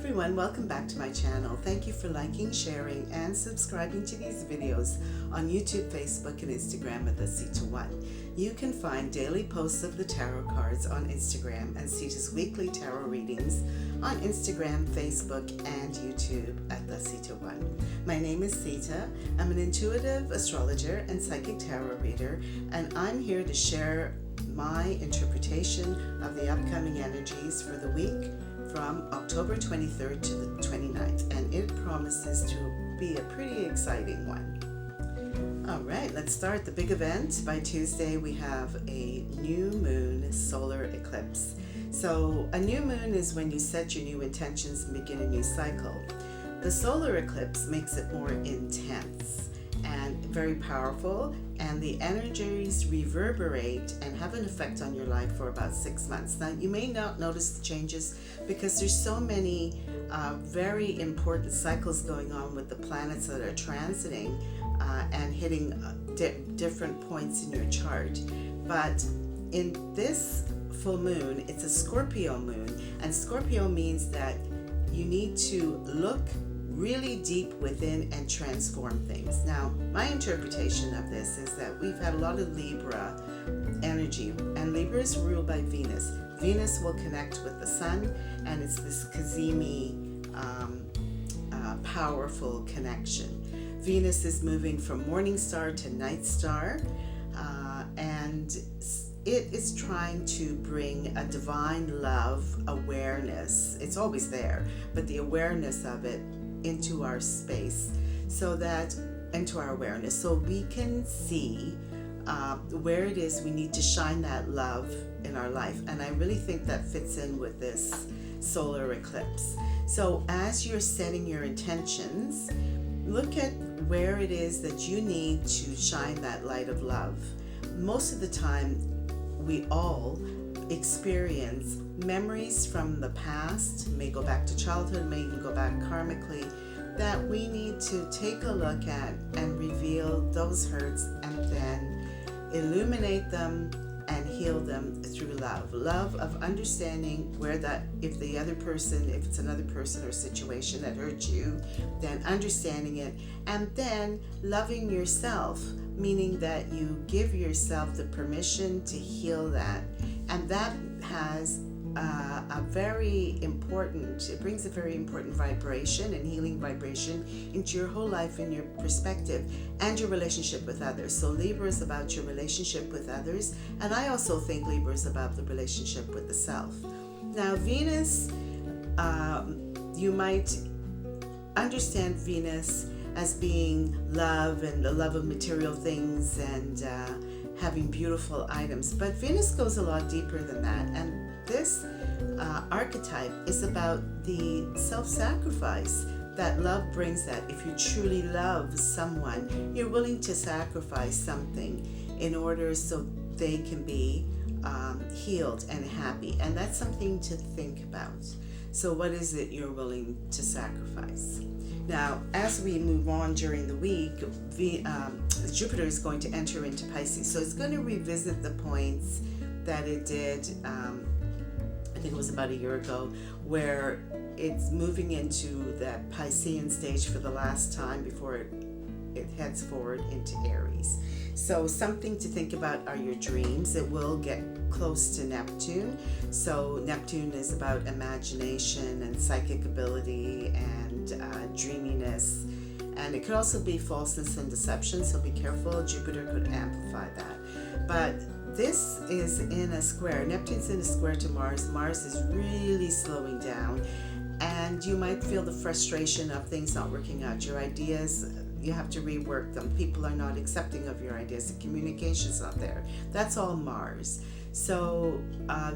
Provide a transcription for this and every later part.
everyone, welcome back to my channel. Thank you for liking, sharing, and subscribing to these videos on YouTube, Facebook, and Instagram at the Sita One. You can find daily posts of the tarot cards on Instagram and Sita's weekly tarot readings on Instagram, Facebook, and YouTube at the Sita One. My name is Sita. I'm an intuitive astrologer and psychic tarot reader, and I'm here to share my interpretation of the upcoming energies for the week from October 23rd to the 29th, and it promises to be a pretty exciting one. All right, let's start the big event. By Tuesday, we have a new moon solar eclipse. So a new moon is when you set your new intentions and begin a new cycle. The solar eclipse makes it more intense and very powerful, and the energies reverberate and have an effect on your life for about 6 months. Now, you may not notice the changes because there's so many very important cycles going on with the planets that are transiting and hitting different points in your chart. But in this full moon, it's a Scorpio moon, and Scorpio means that you need to look really deep within and transform things. Now, my interpretation of this is that we've had a lot of Libra energy, and Libra is ruled by Venus. Venus will connect with the sun, and it's this Kazemi powerful connection. Venus is moving from morning star to night star, and it is trying to bring a divine love awareness. It's always there, but the awareness of it into our space, so that into our awareness, so we can see where it is we need to shine that love in our life. And I really think that fits in with this solar eclipse. So as you're setting your intentions, look at where it is that you need to shine that light of love. Most of the time, we all experience memories from the past, may go back to childhood, may even go back karmically, that we need to take a look at and reveal those hurts and then illuminate them and heal them through love. Love of understanding where that, if it's another person or situation that hurt you, then understanding it, and then loving yourself, meaning that you give yourself the permission to heal that. And that has it brings a very important vibration and healing vibration into your whole life and your perspective and your relationship with others. So Libra is about your relationship with others, and I also think Libra is about the relationship with the self. Now, Venus, you might understand Venus as being love and the love of material things and having beautiful items, but Venus goes a lot deeper than that, and this archetype is about the self-sacrifice that love brings. That if you truly love someone, you're willing to sacrifice something in order so they can be healed and happy, and that's something to think about. So what is it you're willing to sacrifice? Now, as we move on during the week, Jupiter is going to enter into Pisces, so it's going to revisit the points that it did, I think it was about a year ago, where it's moving into that Piscean stage for the last time before it heads forward into Aries. So something to think about are your dreams. It will get close to Neptune. So Neptune is about imagination and psychic ability and dreaminess. And it could also be falseness and deception, so be careful. Jupiter could amplify that. But this is in a square. Neptune's in a square to Mars. Mars is really slowing down, and you might feel the frustration of things not working out. Your ideas, you have to rework them. People are not accepting of your ideas. The communication's not there. That's all Mars. So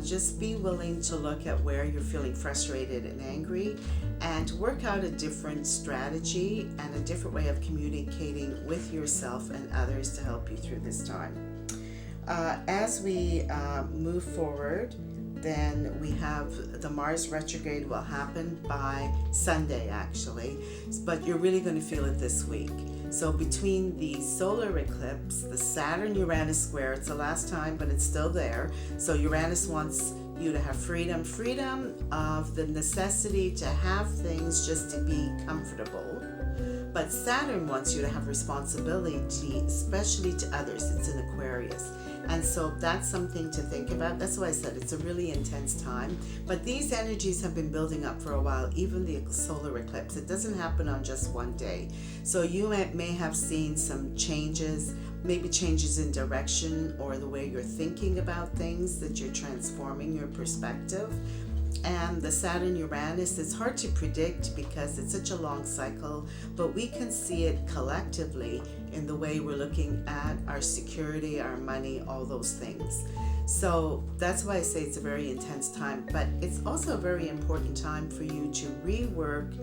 just be willing to look at where you're feeling frustrated and angry, and work out a different strategy and a different way of communicating with yourself and others to help you through this time. As we move forward, then we have the Mars retrograde will happen by Sunday, actually, but you're really going to feel it this week. So between the solar eclipse, the Saturn-Uranus square, it's the last time, but it's still there. So Uranus wants you to have freedom of the necessity to have things just to be comfortable. But Saturn wants you to have responsibility, especially to others. It's in Aquarius. And so that's something to think about. That's why I said it's a really intense time. But these energies have been building up for a while, even the solar eclipse. It doesn't happen on just one day. So you may have seen some changes, maybe changes in direction or the way you're thinking about things, that you're transforming your perspective. And the Saturn-Uranus, it's hard to predict because it's such a long cycle, but we can see it collectively in the way we're looking at our security, our money, all those things. So that's why I say it's a very intense time, but it's also a very important time for you to rework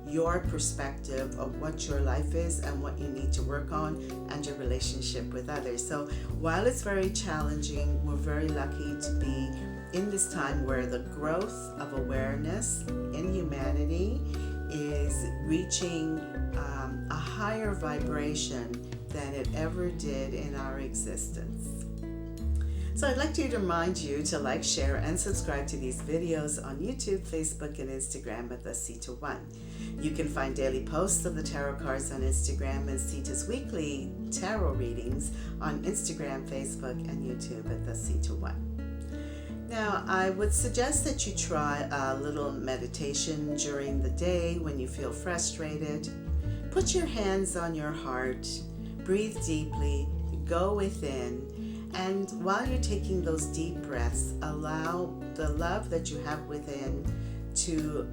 your perspective of what your life is and what you need to work on, and your relationship with others. So while it's very challenging, we're very lucky to be in this time where the growth of awareness in humanity is reaching a higher vibration than it ever did in our existence. So I'd like to remind you to like, share, and subscribe to these videos on YouTube, Facebook, and Instagram at the Sita One. You can find daily posts of the tarot cards on Instagram and Sita's weekly tarot readings on Instagram, Facebook, and YouTube at the Sita One. Now, I would suggest that you try a little meditation during the day when you feel frustrated. Put your hands on your heart, breathe deeply, go within, and while you're taking those deep breaths, allow the love that you have within to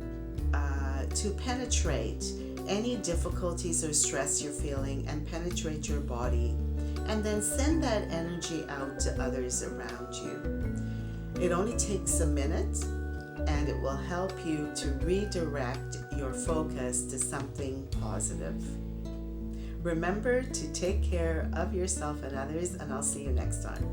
penetrate any difficulties or stress you're feeling and penetrate your body, and then send that energy out to others around you. It only takes a minute, and it will help you to redirect your focus to something positive. Remember to take care of yourself and others, and I'll see you next time.